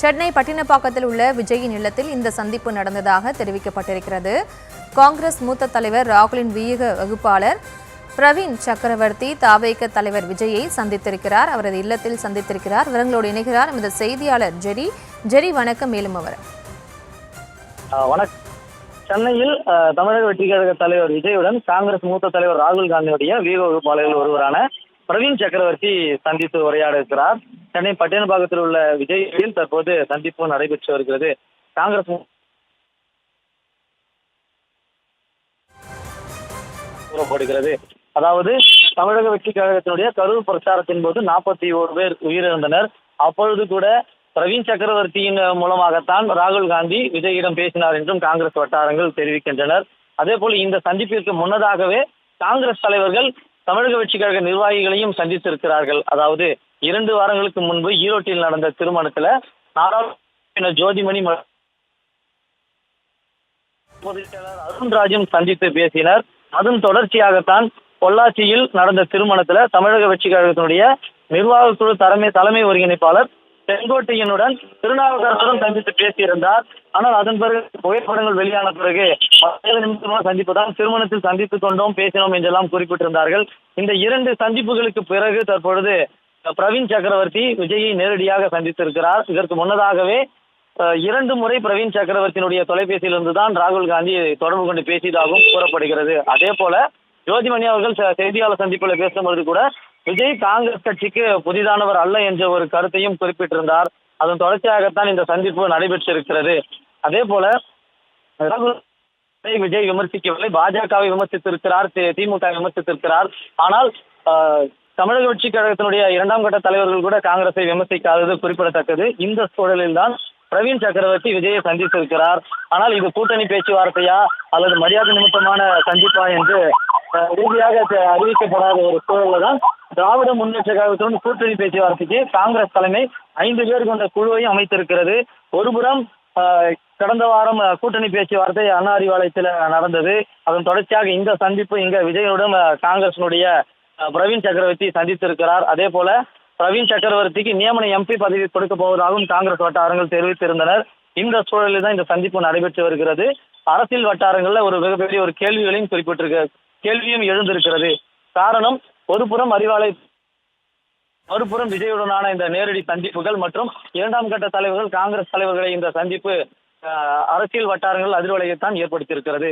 சென்னை பட்டினப்பாக்கத்தில் உள்ள விஜயின் இல்லத்தில் இந்த சந்திப்பு நடந்ததாக தெரிவிக்கப்பட்டிருக்கிறது. காங்கிரஸ் மூத்த தலைவர் ராகுலின் வியூக வகுப்பாளர் பிரவீன் சக்கரவர்த்தி தாவேக தலைவர் விஜயை சந்தித்திருக்கிறார். அவரது இல்லத்தில் சந்தித்திருக்கிறார். விவரங்களோடு இணைகிறார் எமது செய்தியாளர் ஜெரி. வணக்கம். மேலும் அவர் வணக்கம். சென்னையில் தமிழக வெற்றிக் கழக தலைவர் விஜயுடன் காங்கிரஸ் மூத்த தலைவர் ராகுல் காந்தியுடைய வியூக வகுப்பாளர்கள் ஒருவரான பிரவீன் சக்கரவர்த்தி சந்தித்து உரையாட இருக்கிறார். சென்னை பட்டினப்பாக்கத்தில் உள்ள விஜயில் தற்போது சந்திப்பு நடைபெற்று வருகிறது. காங்கிரஸ் கூறப்படுகிறது. அதாவது தமிழக வெற்றி கழகத்தினுடைய கரூர் பிரச்சாரத்தின் போது 41 பேர் உயிரிழந்தனர். அப்பொழுது கூட பிரவீன் சக்கரவர்த்தியின் மூலமாகத்தான் ராகுல் காந்தி விஜயிடம் பேசினார் என்றும் காங்கிரஸ் வட்டாரங்கள் தெரிவிக்கின்றனர். அதே போல இந்த சந்திப்பிற்கு முன்னதாகவே காங்கிரஸ் தலைவர்கள் தமிழக வெற்றி கழக நிர்வாகிகளையும் சந்தித்திருக்கிறார்கள். அதாவது 2 வாரங்களுக்கு முன்பு ஈரோட்டில் நடந்த திருமணத்துல நாடாளுமன்ற ஜோதிமணி பொதுச் செயலாளர் அருண்ராஜும் சந்தித்து பேசினர். அதன் தொடர்ச்சியாகத்தான் பொள்ளாச்சியில் நடந்த திருமணத்துல தமிழக வெற்றி கழகத்தினுடைய நிர்வாக குழு தலைமை ஒருங்கிணைப்பாளர் செங்கோட்டையனுடன் திருநாவுக்கரசரும் சந்தித்து பேசியிருந்தார். ஆனால் அதன் பிறகு புகைப்படங்கள் வெளியான பிறகு 10 நிமிஷமாக சந்திப்புதான், திருமணத்தில் சந்தித்துக் கொண்டோம், பேசினோம் என்றெல்லாம் குறிப்பிட்டிருந்தார்கள். இந்த 2 சந்திப்புகளுக்கு பிறகு தற்பொழுது பிரவீன் சக்கரவர்த்தி விஜயை நேரடியாக சந்தித்திருக்கிறார். இதற்கு முன்னதாகவே 2 முறை பிரவீன் சக்கரவர்த்தியினுடைய தொலைபேசியிலிருந்து தான் ராகுல் காந்தி தொடர்பு கொண்டு பேசியதாகவும் கூறப்படுகிறது. அதே போல ஜோதிமணி அவர்கள் செய்தியாளர் சந்திப்பில் பேசும்போது கூட விஜய் காங்கிரஸ் கட்சிக்கு புதிதானவர் அல்ல என்ற ஒரு கருத்தையும் குறிப்பிட்டிருந்தார். அதன் தொடர்ச்சியாகத்தான் இந்த சந்திப்பு நடைபெற்றிருக்கிறது. அதே போல விஜய் விமர்சிக்கவில்லை, பாஜகவை விமர்சித்திருக்கிறார், திமுக விமர்சித்திருக்கிறார். ஆனால் தமிழக வெற்றி கழகத்தினுடைய 2ஆம் கட்ட தலைவர்கள் கூட காங்கிரஸை விமர்சிக்காதது குறிப்பிடத்தக்கது. இந்த சூழலில் தான் பிரவீன் சக்கரவர்த்தி விஜயை சந்தித்திருக்கிறார். ஆனால் இது கூட்டணி பேச்சுவார்த்தையா அல்லது மரியாதை நிமித்தமான சந்திப்பா என்று இறுதியாக அறிவிக்கப்படாத ஒரு சூழலில் தான் திராவிட முன்னேற்ற கழகத்துடன் கூட்டணி பேச்சுவார்த்தைக்கு காங்கிரஸ் தலைமை 5 பேர் கொண்ட குழுவையும் அமைத்திருக்கிறது. ஒருபுறம் கடந்த வாரம் கூட்டணி பேச்சுவார்த்தை அண்ணா அறிவாலயத்தில் நடந்தது. அதன் தொடர்ச்சியாக இந்த சந்திப்பு இங்க விஜயுடன் காங்கிரசினுடைய பிரவீன் சக்கரவர்த்தி சந்தித்திருக்கிறார். அதே போல பிரவீன் சக்கரவர்த்திக்கு நியமன எம்பி பதவி கொடுக்க போவதாகவும் காங்கிரஸ் வட்டாரங்கள் தெரிவித்திருந்தனர். இந்த சூழலில் தான் இந்த சந்திப்பு நடைபெற்று வருகிறது. அரசியல் வட்டாரங்கள்ல ஒரு மிகப்பெரிய ஒரு கேள்வியும் எழுந்திருக்கிறது. காரணம், ஒருபுறம் மறுபுறம் விஜயுடனான இந்த நேரடி சந்திப்புகள் மற்றும் 2ஆம் கட்ட தலைவர்கள் காங்கிரஸ் தலைவர்களை இந்த சந்திப்பு அரசியல் வட்டாரங்கள் அதிர்வலையைத்தான் ஏற்படுத்தியிருக்கிறது.